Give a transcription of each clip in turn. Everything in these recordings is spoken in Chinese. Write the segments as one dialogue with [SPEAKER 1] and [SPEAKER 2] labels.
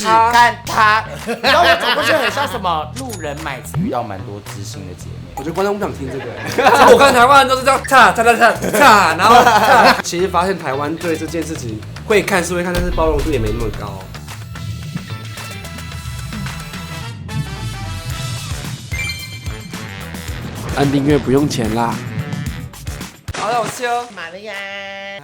[SPEAKER 1] 只看他，你知道我走过去很像什么路人买菜，遇到蛮多知心的姐妹。
[SPEAKER 2] 我觉得观众不想听这个，我看台湾人都是这样擦，然后擦。其实发现台湾对这件事情会看是会看，但是包容度也没那么高。按订阅不用钱啦。好的，我是哦，
[SPEAKER 1] 玛利亚，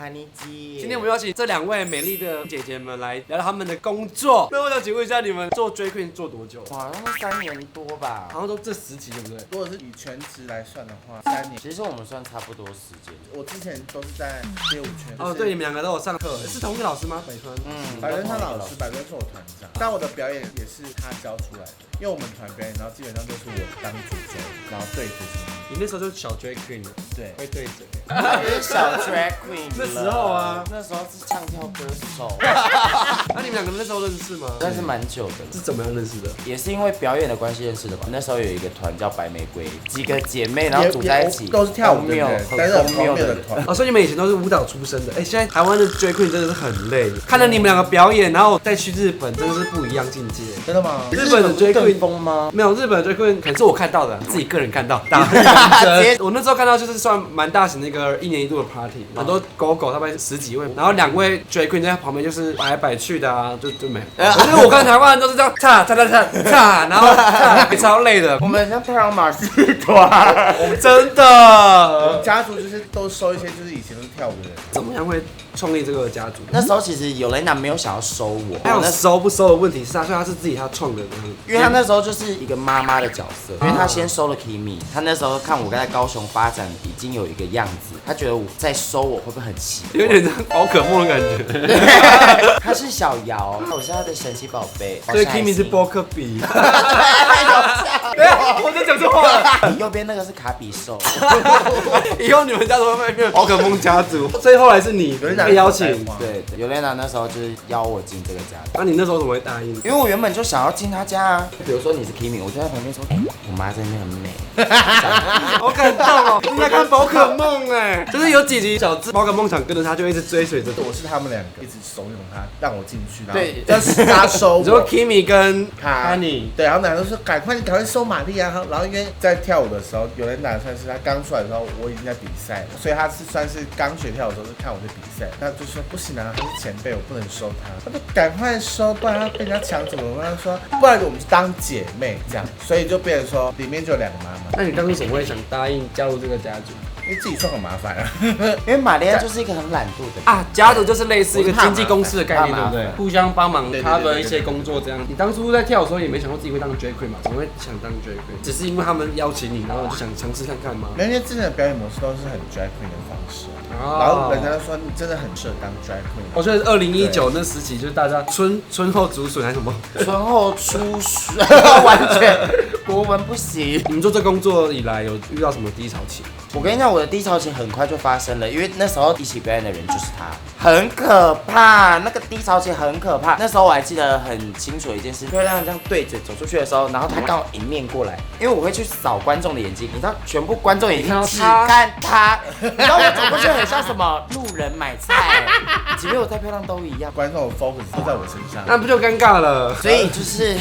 [SPEAKER 1] 哈尼基。
[SPEAKER 2] 今天我们邀请这两位美丽的姐姐们来聊聊他们的工作。那我想请问一下，你们做 drag queen 做多久？
[SPEAKER 1] 哇，那3年多吧。
[SPEAKER 2] 好像都这10集，对不对？
[SPEAKER 3] 如果是以全职来算的话，3年。
[SPEAKER 1] 其实我们算差不多时间。
[SPEAKER 3] 我之前都是在街舞圈。
[SPEAKER 2] 哦，对，你们两个都有上课，是同一个老师吗？北川。
[SPEAKER 3] 百伦他老师，百伦是我团长，但我的表演也是他教出来的，因为我们团表演，然后基本上都是我当主轴，然后对着
[SPEAKER 2] 你那时候就是小 drag queen 了，
[SPEAKER 3] 对，
[SPEAKER 2] 会对嘴。
[SPEAKER 1] 也是小 drag queen
[SPEAKER 2] 那时候啊，
[SPEAKER 1] 那时候是唱跳歌手。
[SPEAKER 2] 那你们两个那时候认识吗？
[SPEAKER 1] 但是蛮久的，
[SPEAKER 2] 是怎么样认识的？
[SPEAKER 1] 也是因为表演的关系认识的吧。那时候有一个团叫白玫瑰，几个姐妹然后组在一起，
[SPEAKER 3] 都是跳舞的人，但是很荒谬的团。
[SPEAKER 2] 哦，所以你们以前都是舞蹈出身的。现在台湾的 drag queen 真的是很累，看了你们两个表演，然后再去日本，真的是不一样境界。
[SPEAKER 3] 真的吗？
[SPEAKER 2] 日本的 drag queen
[SPEAKER 1] 疯吗？
[SPEAKER 2] 没有，日本的 drag queen 可能是我看到的，自己个人看到。我那时候看到就是算蛮大型的一个1年1度的 party， 很多狗狗他们10几位，然后2位 drag queen 在旁边就是摆来摆去的啊，就没。可是我看台湾人都是这样擦，然后超累的。
[SPEAKER 1] 我们像太阳马戏团，
[SPEAKER 2] 真的。
[SPEAKER 3] 我们家族就是都收一些就是以前都是跳舞的人。
[SPEAKER 2] 怎么样会创立这个家族？
[SPEAKER 1] 那时候其实有雷娜没有想要收我，
[SPEAKER 2] 还有收不收的问题是他，所以他是自己他创的，
[SPEAKER 1] 因为他那时候就是一个妈妈的角色，因为他先收了 Kimi， 他那时候看我在高雄发展已经有一个样子，他觉得我再收我会不会很奇怪，
[SPEAKER 2] 有点像宝可梦的感觉。
[SPEAKER 1] 他是小瑶，我是他的神奇宝贝，
[SPEAKER 2] 所以 Kimi 是波克比。对啊，我在讲错话了。
[SPEAKER 1] 右边那个是卡比兽。
[SPEAKER 2] 以后你们家都会变宝可梦家族，所以后来是你被邀请。
[SPEAKER 1] 对，尤莲娜那时候就是邀我进这个家族。
[SPEAKER 2] 那你那时候怎么会答应？
[SPEAKER 1] 因为我原本就想要进他家啊。比如说你是 Kimi， 我就在旁边说，我妈在那边很美。
[SPEAKER 2] 好感动哦！你在看宝可梦哎，就是有几集小智宝可梦想跟着他，就一直追随着。
[SPEAKER 3] 我是他们两个一直怂恿他让我进去，
[SPEAKER 1] 对，
[SPEAKER 3] 但是他收我。
[SPEAKER 2] 你说 Kimi 跟
[SPEAKER 3] 他
[SPEAKER 2] Honey，
[SPEAKER 3] 对，然后男的说赶快收玛丽啊，然后因为在跳舞的时候，有人打算是他刚出来的时候，我已经在比赛了，所以他是算是刚学跳舞的时候就看我在比赛，他就说不行啊，他是前辈，我不能收他，他就赶快收，不然他被人家抢走了。我跟他说，不然我们当姐妹这样，所以就变成说里面就有2个妈妈。
[SPEAKER 2] 那你当初怎么会想答应加入这个家族？
[SPEAKER 3] 因为自己算很麻烦啊，
[SPEAKER 1] 因为玛利亚就是一个很懒惰的人
[SPEAKER 2] 啊，家族就是类似一个经纪公司的概念，对不对？互相帮忙
[SPEAKER 3] 对
[SPEAKER 2] cover 一些工作这样。你当初在跳的时候也没想过自己会当 drag queen 嘛？怎么会想当 drag queen？只是因为他们邀请你，然后就想尝试看看吗？
[SPEAKER 3] 没有，因为之前的表演模式都是很 drag queen 的方式，
[SPEAKER 2] 哦
[SPEAKER 3] 然后人家就说你真的很适合当 drag queen。
[SPEAKER 2] 我觉得2019那时期就是大家春后竹笋还是什么，
[SPEAKER 1] 春后出水，完全国文不行。
[SPEAKER 2] 你们做这工作以来有遇到什么低潮期？
[SPEAKER 1] 我跟你讲，我的低潮期很快就发生了，因为那时候一起表演的人就是他，很可怕，那个低潮期很可怕。那时候我还记得很清楚的一件事，漂亮这样对着走出去的时候，然后他刚好迎面过来，因为我会去扫观众的眼睛，你知道，全部观众眼睛只看他，你知道我走过去很像什么路人买菜，即便我再漂亮都一样，
[SPEAKER 3] 观众的 focus 都在我身上，
[SPEAKER 2] 那不就尴尬了？
[SPEAKER 1] 所以就是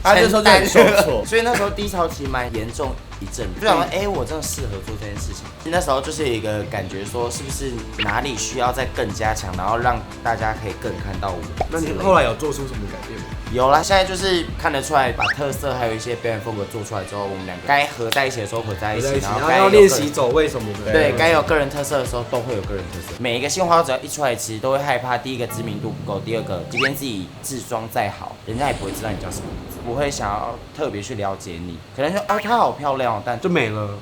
[SPEAKER 3] 他那时候就很受挫，
[SPEAKER 1] 所以那时候低潮期蛮严重一阵，就想说，我真的适合做这件事情。那时候就是有一个感觉说，是不是哪里需要再更加强，然后让大家可以更看到我。
[SPEAKER 2] 那你后来有做出什么改变吗？
[SPEAKER 1] 有啦，现在就是看得出来，把特色还有一些表演风格做出来之后，我们两个该合在一起的时候合在一起，
[SPEAKER 2] 然后要练习走位什么的。
[SPEAKER 1] 对，该有个人特色的时候都会有个人特色。每一个新花只要一出来，其实都会害怕，第一个知名度不够，第二个即便自己制装再好，人家也不会知道你叫什么名字，不会想要特别去了解你，可能说她好漂亮，但
[SPEAKER 2] 就没了。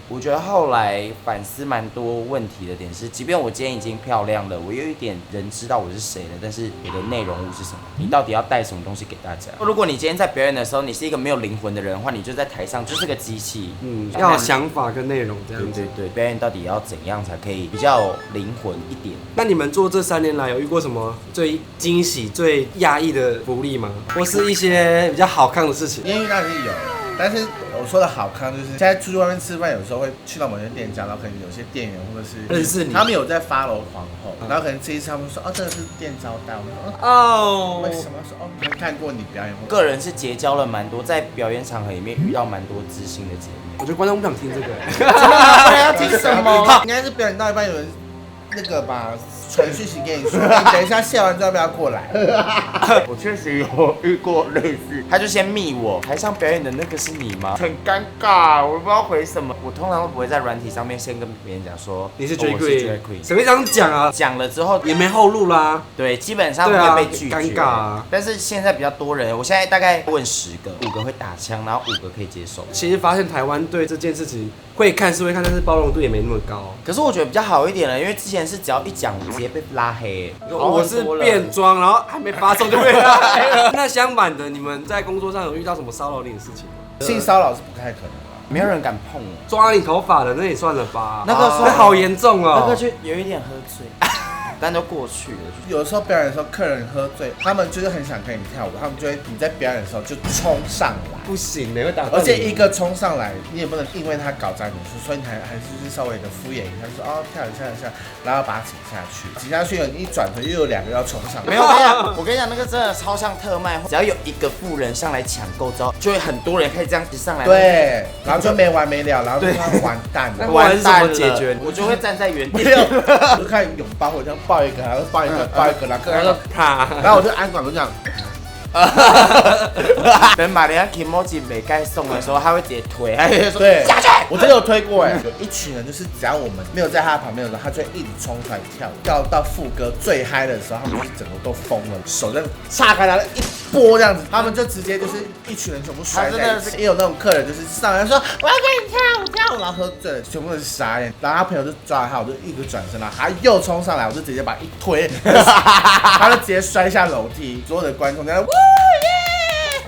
[SPEAKER 1] 我觉得后来反思蛮多问题的点是，即便我今天已经漂亮了，我有一点人知道我是谁了，但是我的内容物是什么？你到底要带什么东西给大家？如果你今天在表演的时候，你是一个没有灵魂的人的话，你就在台上就是个机器。
[SPEAKER 2] 要有想法跟内容这样子。
[SPEAKER 1] 对，表演到底要怎样才可以比较有灵魂一点？
[SPEAKER 2] 那你们做这3年来有遇过什么最惊喜、最压抑的福利吗？或是一些比较好看的事情？
[SPEAKER 3] 艳遇当然是有，但是我我说的好康就是现在出去外面吃饭，有时候会去到某些店家，然后可能有些店员或者是
[SPEAKER 2] 认识你，
[SPEAKER 3] 他们有在follow皇后，然后可能这一次他们说哦，这个是店招待，我说
[SPEAKER 2] 哦，
[SPEAKER 3] 为什么说哦，没看过你表演？
[SPEAKER 1] 个人是结交了蛮多，在表演场合里面遇到蛮多知心的姐妹。
[SPEAKER 2] 我觉得观众不想听这个。
[SPEAKER 1] 要听什么？
[SPEAKER 3] 应该是表演到一半有人那个吧，传讯息跟你说，你等一下卸完之后要不要过来？
[SPEAKER 1] 我确实有遇过类似，他就先密我，台上表演的那个是你吗？很尴尬，我不知道回什么。我通常都不会在软体上面先跟别人讲说
[SPEAKER 2] 你是
[SPEAKER 1] 哦
[SPEAKER 2] Drag
[SPEAKER 1] 我是 Drag Queen，
[SPEAKER 2] 谁会这样讲啊？
[SPEAKER 1] 讲了之后
[SPEAKER 2] 也没后路啦。
[SPEAKER 1] 对，基本上
[SPEAKER 2] 对啊
[SPEAKER 1] 会被拒绝，
[SPEAKER 2] 尴尬啊。
[SPEAKER 1] 但是现在比较多人，我现在大概问10个，5个会打枪，然后5个可以接受。
[SPEAKER 2] 其实发现台湾对这件事情会看是会看，但是包容度也没那么高。
[SPEAKER 1] 可是我觉得比较好一点了，因为之前是只要一讲，我直接被拉黑。
[SPEAKER 2] 我是变装，然后还没发送就被拉黑了。那相反的，你们在工作上有遇到什么骚扰你的事情吗？
[SPEAKER 3] 性骚扰是不太可能的。
[SPEAKER 1] 没有人敢碰我。
[SPEAKER 2] 抓你头发的那也算了吧？
[SPEAKER 1] 那个
[SPEAKER 2] 那好严重哦。
[SPEAKER 1] 那个就有一点喝醉，但都过去了。
[SPEAKER 3] 有的时候表演的时候，客人喝醉，他们就是很想跟你跳舞，他们就会你在表演的时候就冲上来，
[SPEAKER 2] 不行的，会打到你。
[SPEAKER 3] 而且一个冲上来，你也不能因为他搞砸你说，所以你还是就是稍微的敷衍一下，就说哦跳一下，然后把他请下去，请下去了，你一转头又有2个要冲上来。
[SPEAKER 1] 没有，我跟你讲，那个真的超像特卖，只要有一个富人上来抢购之后，就会很多人开始这样子上来。
[SPEAKER 3] 对，然后就没完没了，然后就完蛋了，
[SPEAKER 2] 完蛋了，解决
[SPEAKER 1] 我就会站在原地，
[SPEAKER 3] 没有，就看拥抱，我这样抱一个，然后抱一个，然后
[SPEAKER 2] 啪，
[SPEAKER 3] 然后我就安管就这样。
[SPEAKER 1] 等马里亚 Kimoji 没该送的时候，他会直接推，他就说
[SPEAKER 3] 对，
[SPEAKER 1] 下去。
[SPEAKER 3] 我真的有推过哎，有一群人就是只要我们没有在他旁边的时候，他就会一直冲出来跳，跳到副歌最嗨的时候，他们就是整个都疯了，手这样岔开，然后一波这样子，他们就直接就是一群人全部摔在一起。也有那种客人就是上来说我要跟你跳舞，然后喝醉了，全部都是傻眼，然后他朋友就抓了他，我就一个转身，然后他又冲上来，我就直接把他一推，他就直接摔下楼梯，所有的观众在那哇耶。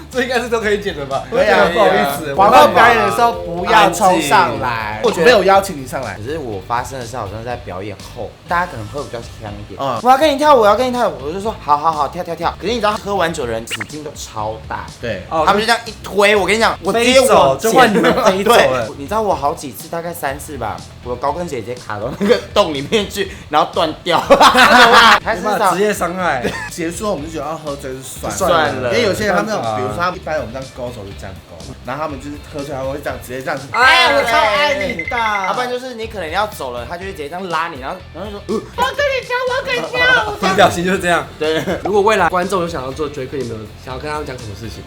[SPEAKER 2] 这应该是都可以剪的吧？
[SPEAKER 3] 对啊，
[SPEAKER 2] 不好意思，
[SPEAKER 3] 广告表演的时候不要冲上来，我没有邀请你上来。
[SPEAKER 1] 可是我发生的是好像在表演后，大家可能会比较香一点。我要跟你跳舞，我要跟你跳舞，我就说好跳。可是你知道喝完酒的人体劲都超大，
[SPEAKER 3] 对，
[SPEAKER 1] 他们就这样一推，我跟你讲，我直接
[SPEAKER 2] 就换你们飞走了。
[SPEAKER 1] 你知道我好几次，大概3次吧，我的高跟鞋直接卡到那个洞里面去，然后断掉。
[SPEAKER 2] 还是职业伤害。
[SPEAKER 3] 结束后我们就觉得要喝醉就
[SPEAKER 1] 算了，
[SPEAKER 3] 因为有些人他们那种，比如说他们一般我们这样勾手就这样勾，然后他们就是喝醉，他们会这样直接这样子。哎，我超爱你的。
[SPEAKER 1] 要不然就是你可能要走了，他就会直接这样拉你，然后就说我要跟你跳。
[SPEAKER 2] 他表情就是这样。
[SPEAKER 1] 对，
[SPEAKER 2] 如果未来观众有想要做 Drag Queen，有没有想要跟他们讲什么事情？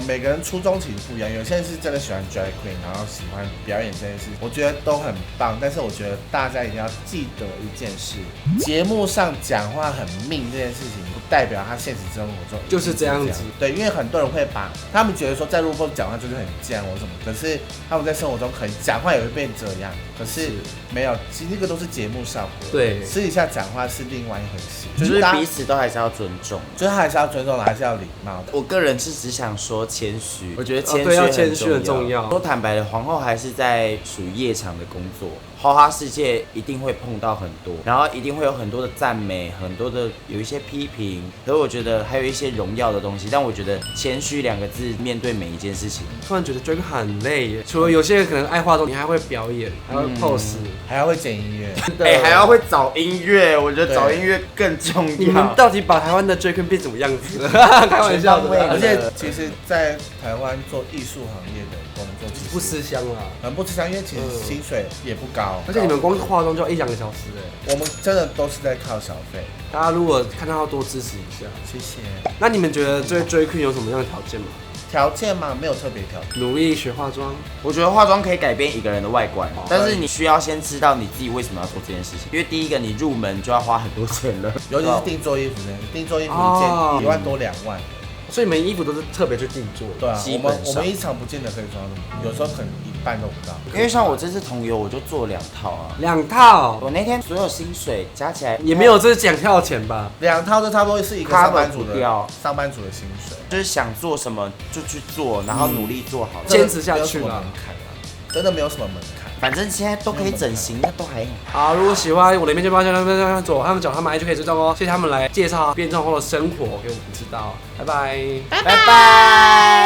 [SPEAKER 3] 每个人初衷其实不一样，有些人是真的喜欢 Drag Queen，然后喜欢表演这件事，我觉得都很棒。但是我觉得大家一定要记得一件事：节目上讲话很命这件事情，不代表他现实生活中
[SPEAKER 2] 就是这样子。
[SPEAKER 3] 对，因为很多人会把他们觉得说在路上讲话就是很犟或什么，可是他们在生活中可能讲话也会变这样，可是没有，其实这个都是节目效果。
[SPEAKER 2] 对，
[SPEAKER 3] 私底下讲话是另外一回事，
[SPEAKER 1] 就是彼此都还是要尊重，
[SPEAKER 3] 就是还是要尊重的，还是要礼貌的。
[SPEAKER 1] 我个人是只想说谦虚，我觉得
[SPEAKER 2] 谦虚很重要。
[SPEAKER 1] 说坦白的，皇后还是在属于夜场的工作，花花世界一定会碰到很多，然后一定会有很多的赞美，很多的有一些批评，可是我觉得还有一些荣耀的东西。但我觉得谦虚2个字面对每一件事情，
[SPEAKER 2] 突然觉得 Drag 很累耶。除了有些人可能爱化妆，你还会表演，还会 pose，
[SPEAKER 3] 还要会剪音乐，
[SPEAKER 1] 还要会找音乐。我觉得找音乐更重要。
[SPEAKER 2] 你们到底把台湾的 Drag Queen 变什么样子？开玩笑的。
[SPEAKER 3] 而且其实，在台湾做艺术行业的工作，其实
[SPEAKER 2] 不吃香啊，
[SPEAKER 3] 很不吃香，因为其实薪水也不高，
[SPEAKER 2] 而且你们光化妆就要1-2个小时哎。
[SPEAKER 3] 我们真的都是在靠小费。
[SPEAKER 2] 大家如果看到要多支持一下，
[SPEAKER 3] 谢谢。
[SPEAKER 2] 那你们觉得追 Drag Queen 有什么样的条件吗？
[SPEAKER 3] 条件吗？没有特别条件。
[SPEAKER 2] 努力学化妆，
[SPEAKER 1] 我觉得化妆可以改变一个人的外观，但是你需要先知道你自己为什么要做这件事情。因为第一个，你入门就要花很多钱了，
[SPEAKER 3] 尤其是定做衣服呢，定做衣服一件1万多2万。
[SPEAKER 2] 所以你们衣服都是特别去定做。
[SPEAKER 3] 对啊，我们一场不见得可以做到那么，有时候可能1半都不到。
[SPEAKER 1] 因为像我这次同游，我就做2套啊
[SPEAKER 2] ，2套。
[SPEAKER 1] 我那天所有薪水加起来
[SPEAKER 2] 也没有这讲跳钱吧
[SPEAKER 3] ？2套就差不多是一个上班族的薪水，
[SPEAKER 1] 就是想做什么就去做，然后努力做好，
[SPEAKER 2] 坚持下去
[SPEAKER 3] 了。真的没有什么门槛。
[SPEAKER 1] 反正现在都可以整形，那都还
[SPEAKER 2] 好。如果喜欢我的面面包，左他们脚他们 IG 可以追踪哦。谢谢他们来介绍变装后的生活给我们知道，拜拜，
[SPEAKER 1] 拜拜。